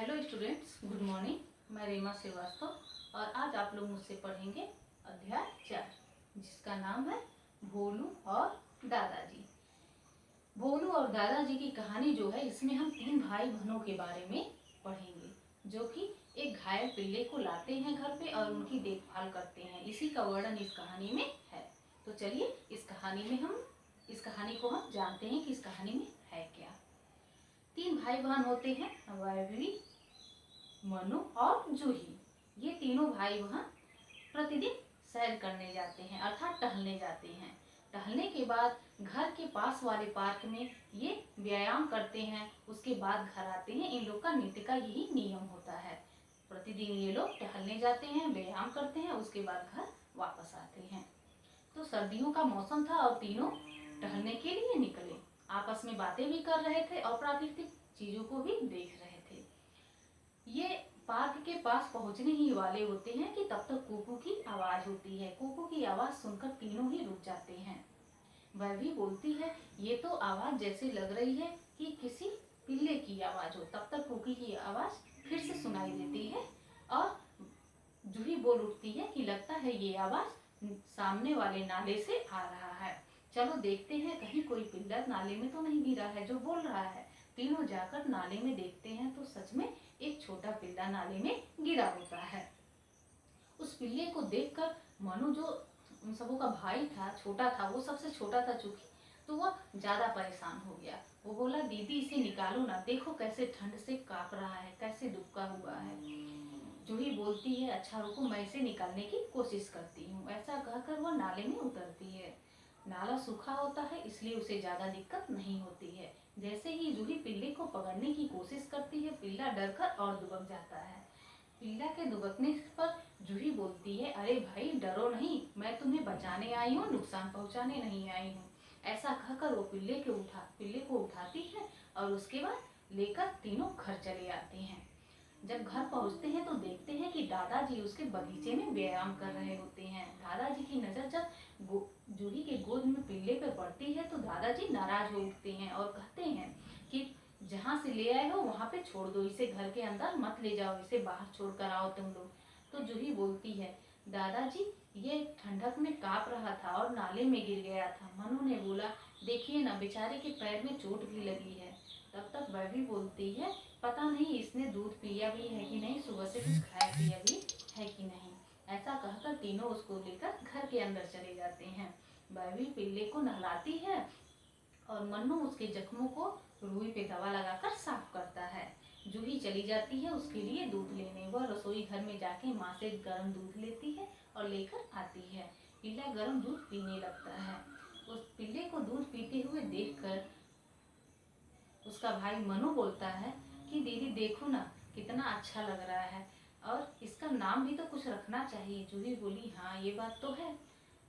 Hello students, good morning. मैं रीमा श्रीवास्तव और आज आप लोग मुझसे पढ़ेंगे अध्याय 4 जिसका नाम है भोलू और दादाजी। भोलू और दादाजी की कहानी जो है, इसमें हम 3 भाई बहनों के बारे में पढ़ेंगे जो कि एक घायल पिल्ले को लाते हैं घर पे और उनकी देखभाल करते हैं। इसी का वर्णन इस कहानी में है। तो चलिए इस कहानी को हम जानते हैं कि इस कहानी में है क्या। 3 भाई बहन होते हैं, वैभवी, मनु और जूही। ये तीनों भाई बहन प्रतिदिन सैर करने जाते हैं, अर्थात टहलने जाते हैं। टहलने के बाद घर के पास वाले पार्क में ये व्यायाम करते हैं, उसके बाद घर आते हैं। इन लोग का नित्य का यही नियम होता है। प्रतिदिन ये लोग टहलने जाते हैं, व्यायाम करते हैं, उसके बाद घर वापस आते हैं। तो सर्दियों का मौसम था और तीनों टहलने के लिए निकले। आपस में बातें भी कर रहे थे और प्राकृतिक चीजों को भी देख रहे थे। ये पार्क के पास पहुंचने ही वाले होते हैं कि तब तक कुकू की आवाज होती है। कुकू की आवाज सुनकर तीनों ही रुक जाते हैं। वह भी बोलती है, ये तो आवाज जैसे लग रही है कि किसी पिल्ले की आवाज हो। तब तक कुकी की आवाज फिर से सुनाई देती है और जूही बोल उठती है कि लगता है ये आवाज सामने वाले नाले से आ रहा है। चलो देखते हैं कहीं कोई पिल्ला नाले में तो नहीं गिरा है जो बोल रहा है। तीनों जाकर नाले में देखते हैं तो सच में एक छोटा पिल्ला नाले में गिरा होता है। उस पिल्ले को देखकर मनु, जो उन सबों का भाई था, छोटा था, वो सबसे छोटा था चूंकि, तो वह ज्यादा परेशान हो गया। वो बोला, दीदी इसे निकालो ना, देखो कैसे ठंड से कांप रहा है, कैसे दुबका हुआ है। जूही बोलती है, अच्छा रुको, मैं इसे निकालने की कोशिश करती हूँ। ऐसा कहकर वह नाले में उतरती है। नाला सूखा होता है इसलिए उसे ज्यादा दिक्कत नहीं होती है। जैसे ही जूही पिल्ले को पकड़ने की कोशिश करती है, पिल्ला डरकर और दुबक जाता है। पिल्ला के दुबकने पर जूही बोलती है, अरे भाई डरो नहीं, मैं तुम्हें बचाने आई हूँ, नुकसान पहुँचाने नहीं आई हूँ। ऐसा कहकर वो पिल्ले को उठाती है और उसके बाद लेकर तीनों घर चले आते हैं। जब घर पहुंचते हैं तो देखते हैं कि दादाजी उसके बगीचे में व्यायाम कर रहे होते हैं। दादाजी की नजर जब जूही के गोद में पिल्ले पर पड़ती है तो दादाजी नाराज हो उठते हैं और कहते हैं कि जहाँ से ले आए हो वहाँ पे छोड़ दो, इसे घर के अंदर मत ले जाओ, इसे बाहर छोड़ कर आओ तुम लोग। तो जूही बोलती है, दादाजी ये ठंडक में कांप रहा था और नाले में गिर गया था। मनु ने बोला, देखिए ना, बेचारे के पैर में चोट भी लगी है। तब तक वह भी बोलती है, पता नहीं इसने दूध पिया भी है कि नहीं, सुबह से कुछ खाया पिया भी है कि नहीं। ऐसा कहकर तीनों उसको लेकर घर के अंदर चले जाते हैं। वह भी पिल्ले को नहलाती है और मन्नू उसके जख्मों को रुई पे दवा लगाकर साफ करता है। जूही चली जाती है उसके लिए दूध लेने। वह रसोई घर में जाके माँ से गर्म दूध लेती है और लेकर आती है। पिल्ला गर्म दूध पीने लगता है। उस पिल्ले को दूध पीते हुए देखकर उसका भाई मनु बोलता है कि दीदी देखो ना, कितना अच्छा लग रहा है और इसका नाम भी तो कुछ रखना चाहिए। जूही बोली, हाँ ये बात तो है,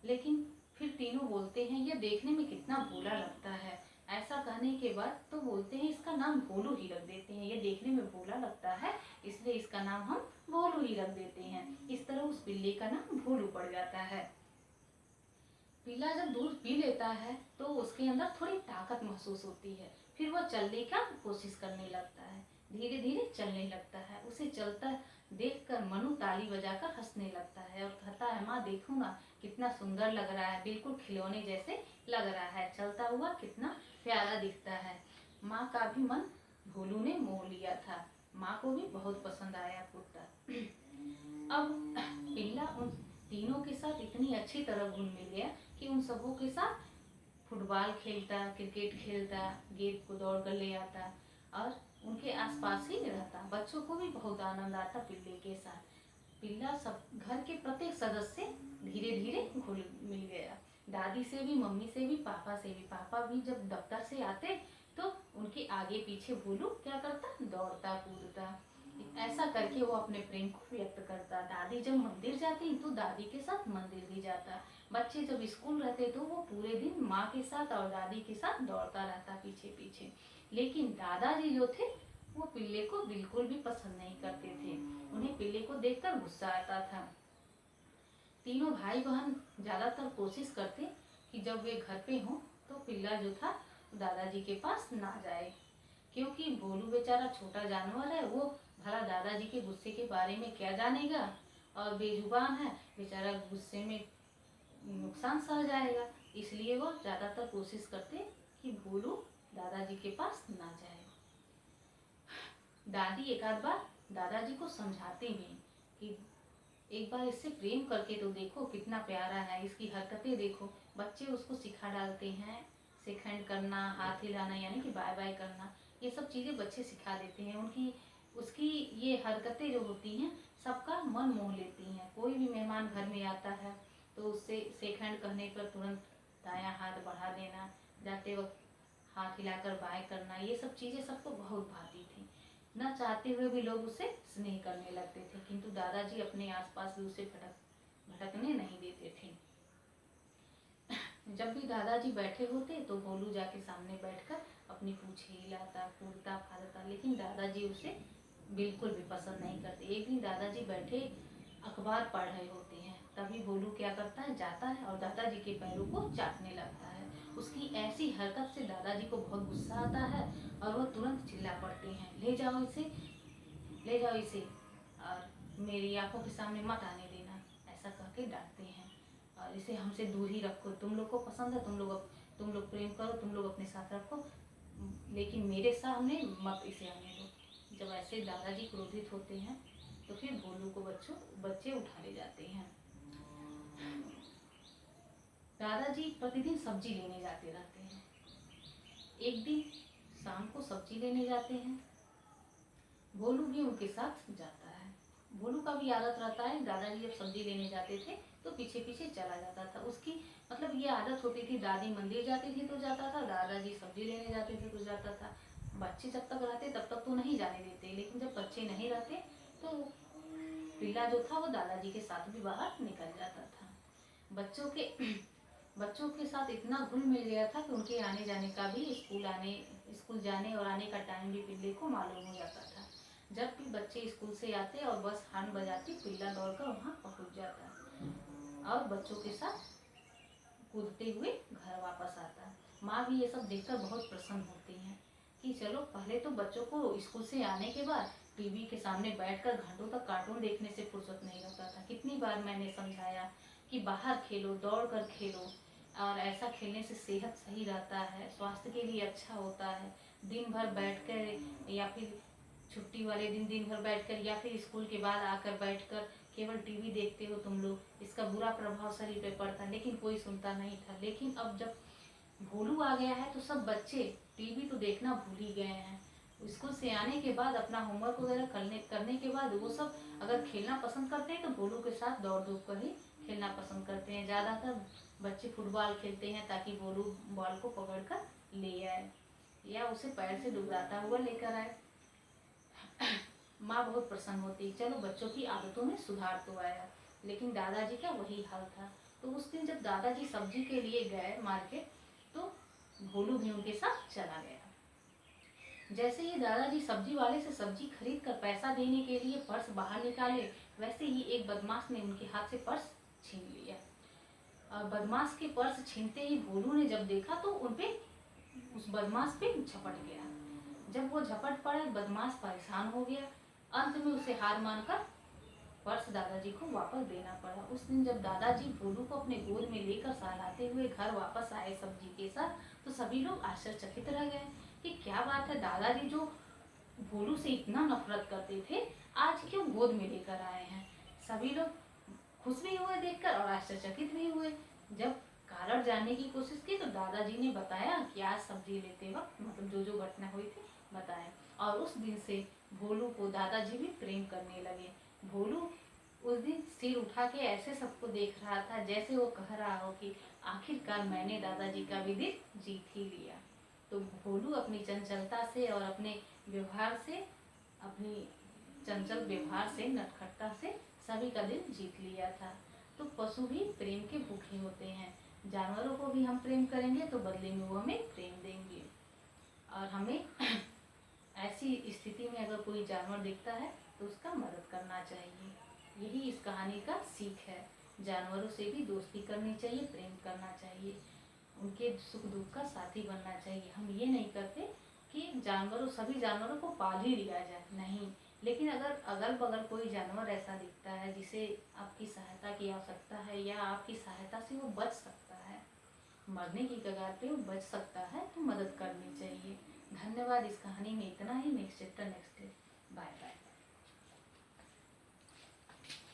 लेकिन फिर तीनों बोलते हैं, ये देखने में कितना भोला लगता है। ऐसा कहने के बाद तो बोलते हैं, इसका नाम भोलू ही रख देते हैं, ये देखने में भोला लगता है इसलिए इसका नाम हम भोलू ही रख देते हैं। इस तरह उस पिल्ले का नाम भोलू पड़ जाता है। पिल्ला जब दूध पी लेता है तो उसके अंदर थोड़ी ताकत महसूस होती है। फिर वह चलने का कोशिश करने लगता है, धीरे धीरे चलने लगता है। उसे चलता देखकर मनु ताली बजाकर हंसने लगता है और कहता है, माँ देखो ना, कितना सुंदर लग रहा है, बिल्कुल खिलौने जैसे लग रहा है, चलता हुआ कितना प्यारा दिखता है। माँ का भी मन भोलू ने मोह लिया था। माँ को भी बहुत पसंद आया कुत्ता। अब पिल्ला उन तीनों के साथ इतनी अच्छी तरह घुल मिल गया कि उन सबों के साथ फुटबॉल खेलता, क्रिकेट खेलता, गेंद को दौड़ कर ले आता और उनके आसपास ही रहता। बच्चों को भी बहुत आनंद आता पिल्ले के साथ। पिल्ला सब घर के प्रत्येक सदस्य धीरे धीरे घुल मिल गया। दादी से भी, मम्मी से भी, पापा से भी। पापा भी जब दफ्तर से आते तो उनके आगे पीछे भोलू क्या करता, दौड़ता कूदता। ऐसा करके वो अपने प्रेम को व्यक्त करता। दादी जब मंदिर जाती तो दादी के साथ मंदिर भी जाता। बच्चे जब स्कूल रहते तो वो पूरे दिन माँ के साथ और दादी के साथ दौड़ता रहता पीछे पीछे। लेकिन दादाजी जो थे वो पिल्ले को बिल्कुल भी पसंद नहीं करते थे। उन्हें पिल्ले को देखकर गुस्सा आता था। तीनों भाई बहन ज्यादातर कोशिश करते कि जब वे घर पे हों तो पिल्ला जो था दादाजी के पास ना जाए, क्योंकि भोलू बेचारा छोटा जानवर है, वो भला दादाजी के गुस्से के बारे में क्या जानेगा, और बेजुबान है बेचारा, गुस्से में नुकसान सह जाएगा। इसलिए वो ज़्यादातर कोशिश करते कि भोलू दादाजी के पास ना जाए। दादी एक आध बार दादाजी को समझाते हैं कि एक बार इससे प्रेम करके तो देखो, कितना प्यारा है, इसकी हरकतें देखो। बच्चे उसको सिखा डालते हैं, शेक हैंड करना, हाथ हिलाना यानी कि बाय बाय करना, ये सब चीज़ें बच्चे सिखा देते हैं। उसकी ये हरकतें जो होती हैं सबका मन मोह लेती हैं। कोई भी मेहमान घर में आता है तो उससे शेक हैंड करने पर तुरंत दायां हाथ बढ़ा देना, जाते वक्त हाथ हिलाकर बाय करना, ये सब चीज़ें सबको बहुत भाती थी। न चाहते हुए भी लोग उसे स्नेह करने लगते थे, किंतु दादाजी अपने आसपास भी उसे भटकने नहीं देते थे। जब भी दादाजी बैठे होते तो भोलू जाके सामने बैठकर अपनी पूंछें हिलाता, कूदता फाड़ता, लेकिन दादाजी उसे बिल्कुल भी पसंद नहीं करते। एक दिन दादाजी बैठे अखबार पढ़ रहे होते हैं, तभी भोलू क्या करता है, जाता है और दादाजी के पैरों को चाटने लगता है। उसकी ऐसी हरकत से दादाजी को बहुत गुस्सा आता है और वह तुरंत चिल्ला पड़ते हैं, ले जाओ इसे, ले जाओ इसे, और मेरी आंखों के सामने मत आने देना, ऐसा करके डांटते हैं। और इसे हमसे दूर ही रखो, तुम लोग को पसंद है, तुम लोग प्रेम करो, तुम लोग अपने साथ रखो, लेकिन मेरे सामने मत इसे आने दो। जब ऐसे दादाजी क्रोधित होते हैं तो फिर भोलू को बच्चे उठा ले जाते हैं। दादाजी प्रतिदिन सब्जी लेने जाते रहते हैं। एक दिन शाम को सब्जी लेने जाते हैं, भोलू भी उनके साथ जाता है। भोलू का भी आदत रहता है, दादाजी जब सब्जी लेने जाते थे तो पीछे पीछे चला जाता था। उसकी मतलब ये आदत होती थी, दादी मंदिर जाती थी तो जाता था, दादाजी सब्जी लेने जाते थे तो जाता था। बच्चे जब तक रहते तब तक तो नहीं जाने देते, लेकिन जब बच्चे नहीं रहते तो पिल्ला जो था वो दादाजी के साथ भी बाहर निकल जाता था। बच्चों के साथ इतना घुल मिल गया था कि उनके आने जाने का भी, स्कूल जाने और आने का टाइम भी पिल्ले को मालूम हो जाता था। जब भी बच्चे स्कूल से आते और बस हॉर्न बजाती, पिल्ला दौड़कर वहाँ पहुँच जाता और बच्चों के साथ कूदते हुए घर वापस आता। माँ भी ये सब देखकर बहुत प्रसन्न होती हैं कि चलो, पहले तो बच्चों को स्कूल से आने के बाद टीवी के सामने बैठकर घंटों तक कार्टून देखने से फुर्सत नहीं रहता था। कितनी बार मैंने समझाया कि बाहर खेलो, दौड़ कर खेलो, और ऐसा खेलने से सेहत सही रहता है, स्वास्थ्य के लिए अच्छा होता है। दिन भर बैठकर या फिर छुट्टी वाले दिन दिन भर बैठकर या फिर स्कूल के बाद आकर बैठकर केवल टीवी देखते हो तुम लोग, इसका बुरा प्रभाव शरीर पे पड़ता है। लेकिन कोई सुनता नहीं था। लेकिन अब जब भोलू आ गया है तो सब बच्चे टीवी तो देखना भूल ही गए हैं। स्कूल से आने के बाद अपना होमवर्क वगैरह करने के बाद वो सब अगर खेलना पसंद करते हैं तो भोलू के साथ दौड़ धूप कर ही खेलना पसंद करते हैं। ज़्यादातर बच्चे फुटबॉल खेलते हैं ताकि भोलू बॉल को पकड़ कर ले आए या उसे पैर से डुबराता हुआ लेकर आए। माँ बहुत प्रसन्न होती, चलो बच्चों की आदतों में सुधार तो आया। लेकिन दादाजी का वही हाल था। तो उस दिन जब दादाजी सब्जी के लिए गए मार्केट तो भोलू भी उनके साथ चला गया। जैसे ही दादाजी सब्जी वाले से सब्जी खरीद कर पैसा देने के लिए पर्स बाहर निकाले, वैसे ही एक बदमाश ने उनके हाथ से पर्स छीन लिया। और बदमाश के पर्स छीनते ही भोलू ने जब देखा तो उनपे, उस बदमाश पे झपट गया। जब वो झपट पड़ा, बदमाश परेशान हो गया। अंत में उसे हार मानकर पर्स दादाजी को वापस देना पड़ा। उस दिन जब दादाजी भोलू को अपने गोद में लेकर सहलाते हुए घर वापस आए सब्जी के साथ, तो सभी लोग आश्चर्यचकित रह गए कि क्या बात है, दादाजी जो भोलू से इतना नफरत करते थे आज क्यों गोद में लेकर आए हैं। सभी लोग खुश भी हुए देखकर और आश्चर्यचकित भी हुए। जब कारण जानने की कोशिश की तो दादाजी ने बताया कि आज सब्जी लेते वक्त मतलब जो घटना हुई थी बताया। और उस दिन से भोलू को दादाजी भी प्रेम करने लगे। भोलू उस दिन सिर उठा के ऐसे सबको देख रहा था जैसे वो कह रहा हो कि आखिरकार मैंने दादाजी का भी दिल जीत ही लिया। तो भोलू अपनी चंचलता से और अपने व्यवहार से, अपनी चंचल व्यवहार से, नटखटता से सभी का दिल जीत लिया था। तो पशु भी प्रेम के भूखे होते हैं। जानवरों को भी हम प्रेम करेंगे तो बदले में वो हमें प्रेम देंगे। और हमें ऐसी स्थिति में अगर कोई जानवर दिखता है तो उसका मदद करना चाहिए। यही इस कहानी का सीख है। जानवरों से भी दोस्ती करनी चाहिए, प्रेम करना चाहिए, उनके सुख दुख का साथी बनना चाहिए। हम ये नहीं करते कि सभी जानवरों को पाल ही लिया जाए, नहीं, लेकिन अगर अगल बगल कोई जानवर ऐसा दिखता है जिसे आपकी सहायता की आवश्यकता है या आपकी सहायता से वो बच सकता है, मरने की कगार पे वो बच सकता है, तो मदद करनी चाहिए। धन्यवाद। इस कहानी में इतना ही। Next chapter next day. Bye bye.